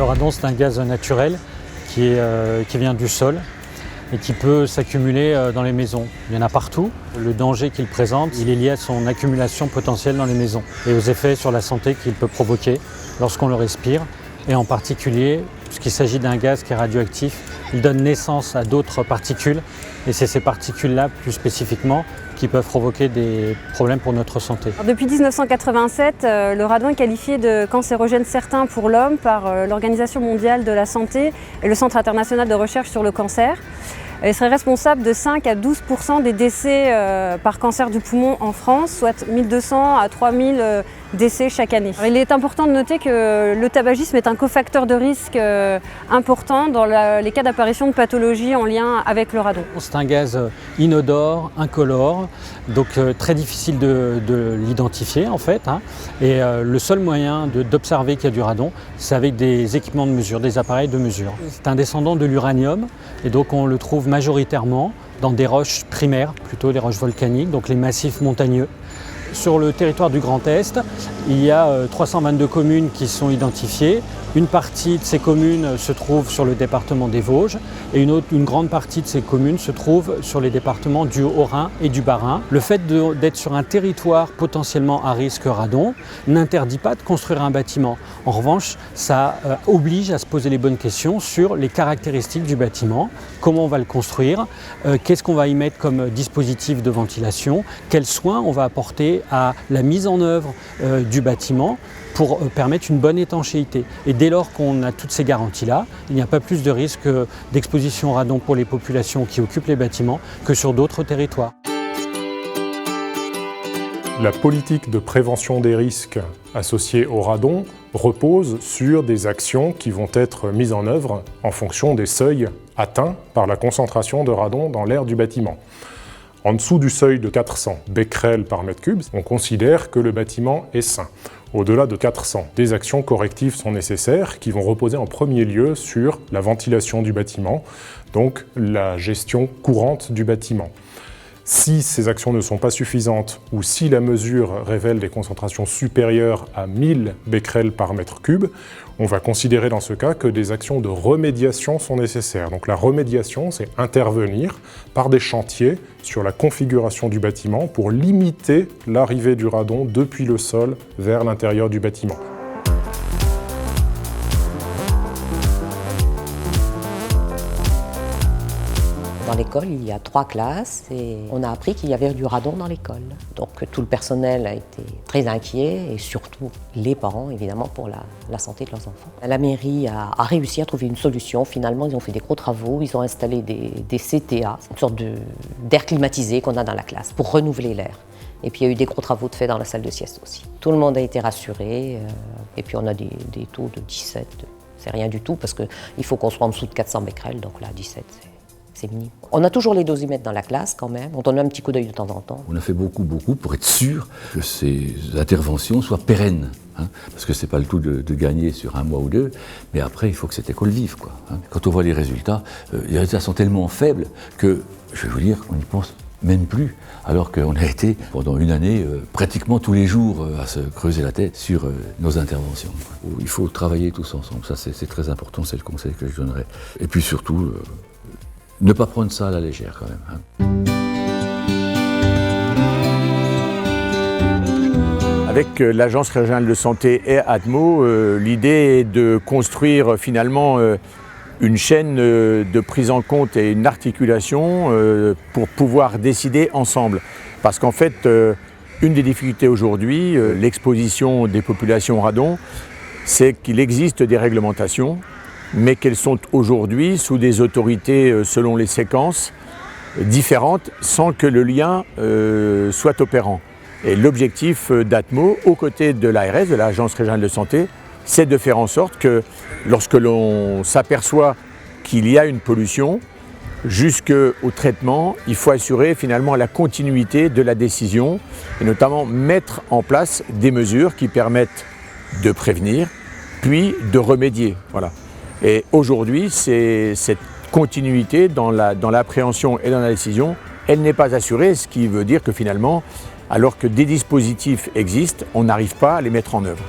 radon, c'est un gaz naturel qui vient du sol et qui peut s'accumuler dans les maisons. Il y en a partout. Le danger qu'il présente, il est lié à son accumulation potentielle dans les maisons et aux effets sur la santé qu'il peut provoquer lorsqu'on le respire. Et en particulier, puisqu'il s'agit d'un gaz qui est radioactif, il donne naissance à d'autres particules. Et c'est ces particules-là, plus spécifiquement, qui peuvent provoquer des problèmes pour notre santé. Alors, depuis 1987, le radon est qualifié de cancérogène certain pour l'homme par l'Organisation mondiale de la santé et le Centre international de recherche sur le cancer. Il serait responsable de 5 à 12% des décès par cancer du poumon en France, soit 1200 à 3000 décès chaque année. Alors, il est important de noter que le tabagisme est un cofacteur de risque important dans les cas d'apparition de pathologies en lien avec le radon. C'est un gaz inodore, incolore, donc très difficile de l'identifier en fait. Et le seul moyen d'observer qu'il y a du radon, c'est avec des équipements de mesure, des appareils de mesure. C'est un descendant de l'uranium et donc on le trouve majoritairement dans des roches primaires, plutôt des roches volcaniques, donc les massifs montagneux. Sur le territoire du Grand Est, il y a 322 communes qui sont identifiées. Une partie de ces communes se trouve sur le département des Vosges et une grande partie de ces communes se trouve sur les départements du Haut-Rhin et du Bas-Rhin. Le fait d'être sur un territoire potentiellement à risque radon n'interdit pas de construire un bâtiment. En revanche, ça oblige à se poser les bonnes questions sur les caractéristiques du bâtiment, comment on va le construire, qu'est-ce qu'on va y mettre comme dispositif de ventilation, quels soins on va apporter à la mise en œuvre du bâtiment pour permettre une bonne étanchéité. Et dès lors qu'on a toutes ces garanties-là, il n'y a pas plus de risque d'exposition au radon pour les populations qui occupent les bâtiments que sur d'autres territoires. La politique de prévention des risques associés au radon repose sur des actions qui vont être mises en œuvre en fonction des seuils atteints par la concentration de radon dans l'air du bâtiment. En dessous du seuil de 400 becquerels par mètre cube, on considère que le bâtiment est sain. Au-delà de 400, des actions correctives sont nécessaires qui vont reposer en premier lieu sur la ventilation du bâtiment, donc la gestion courante du bâtiment. Si ces actions ne sont pas suffisantes ou si la mesure révèle des concentrations supérieures à 1000 becquerels par mètre cube, on va considérer dans ce cas que des actions de remédiation sont nécessaires. Donc la remédiation, c'est intervenir par des chantiers sur la configuration du bâtiment pour limiter l'arrivée du radon depuis le sol vers l'intérieur du bâtiment. Dans l'école, il y a 3 classes et on a appris qu'il y avait du radon dans l'école. Donc tout le personnel a été très inquiet et surtout les parents, évidemment, pour la santé de leurs enfants. La mairie a réussi à trouver une solution. Finalement, ils ont fait des gros travaux. Ils ont installé des CTA, une sorte d'air climatisé qu'on a dans la classe pour renouveler l'air. Et puis il y a eu des gros travaux de fait dans la salle de sieste aussi. Tout le monde a été rassuré et puis on a des taux de 17. C'est rien du tout parce qu'il faut qu'on soit en dessous de 400 becquerels, donc là 17 c'est minime. On a toujours les dosimètres dans la classe quand même, on donne un petit coup d'œil de temps en temps. On a fait beaucoup pour être sûr que ces interventions soient pérennes. Parce que c'est pas le tout de gagner sur 1 mois ou 2, mais après il faut que cette école vive. Quand on voit les résultats sont tellement faibles que, je vais vous dire, on n'y pense même plus, alors qu'on a été pendant une année pratiquement tous les jours à se creuser la tête sur nos interventions. Il faut travailler tous ensemble, ça c'est très important, c'est le conseil que je donnerais. Et puis surtout, ne pas prendre ça à la légère quand même. Avec l'Agence régionale de santé et Atmo, l'idée est de construire finalement une chaîne de prise en compte et une articulation pour pouvoir décider ensemble. Parce qu'en fait, une des difficultés aujourd'hui, l'exposition des populations au radon, c'est qu'il existe des réglementations, mais qu'elles sont aujourd'hui sous des autorités selon les séquences différentes sans que le lien soit opérant. Et l'objectif d'Atmo, aux côtés de l'ARS, de l'Agence régionale de santé, c'est de faire en sorte que lorsque l'on s'aperçoit qu'il y a une pollution, jusqu'au traitement, il faut assurer finalement la continuité de la décision et notamment mettre en place des mesures qui permettent de prévenir puis de remédier. Voilà. Et aujourd'hui, cette continuité dans l'appréhension et dans la décision, elle n'est pas assurée, ce qui veut dire que finalement, alors que des dispositifs existent, on n'arrive pas à les mettre en œuvre.